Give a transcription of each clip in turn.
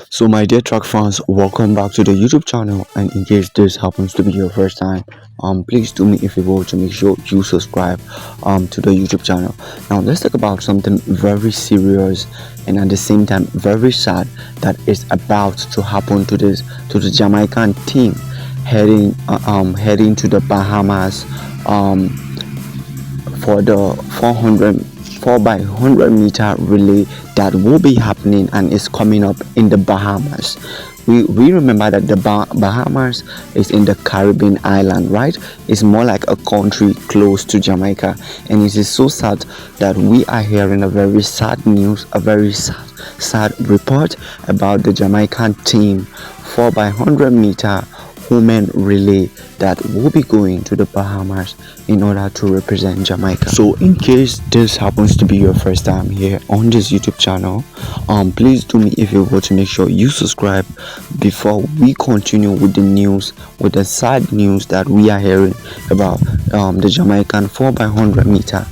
So my dear track fans, welcome back to the YouTube channel, and in case this happens to be your first time, please do me a favor to make sure you subscribe to the YouTube channel. Now let's talk about something very serious and at the same time very sad that is about to happen to the Jamaican team heading to the Bahamas for the 4 by 100 meter relay that will be happening and is coming up in the Bahamas. We remember that the Bahamas is in the Caribbean island, right? It's more like a country close to Jamaica, and it is so sad that we are hearing a very sad news, a very sad report about the Jamaican team 4 by 100 meter women relay that will be going to the Bahamas in order to represent Jamaica. So in case this happens to be your first time here on this YouTube channel, please do me a favor to make sure you subscribe before we continue with the news, with the sad news that we are hearing about the Jamaican 4 by 100 meter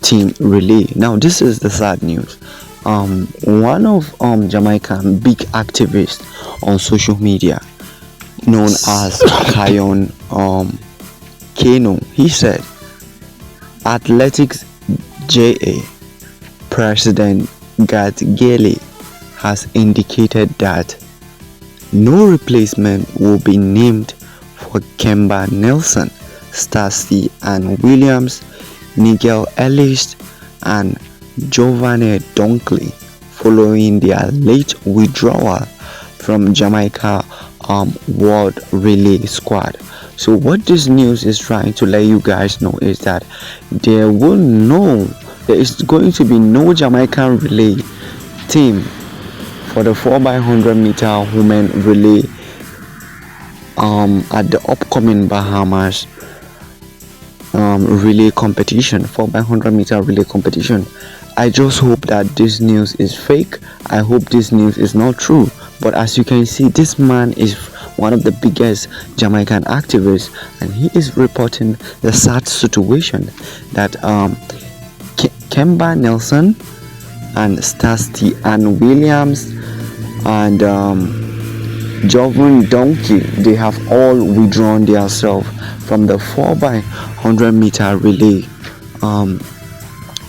team relay. Now this is the sad news. One of Jamaican big activists on social media known as Kion Kano, he said Athletics JA President Gat Gele has indicated that no replacement will be named for Kemba Nelson, Stacy and Williams, Nigel Ellis and Giovanni Dunkley following their late withdrawal from Jamaica World Relay Squad. So what this news is trying to let you guys know is that there is going to be no Jamaican relay team for the 4 by 100 meter women relay at the upcoming Bahamas relay competition, 4 by 100 meter relay competition. I just hope that this news is fake. I hope this news is not true. But as you can see, this man is one of the biggest Jamaican activists, and he is reporting the sad situation that Kemba Nelson and Stacy and Williams and Jovan Donkey, they have all withdrawn themselves from the 4 by 100 meter relay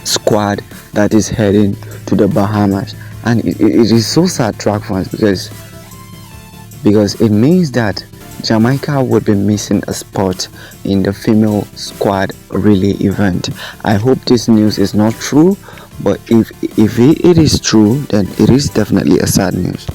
squad that is heading to the Bahamas. And it is so sad, track fans, because it means that Jamaica would be missing a spot in the female squad relay event. I hope this news is not true, but if it is true, then it is definitely a sad news.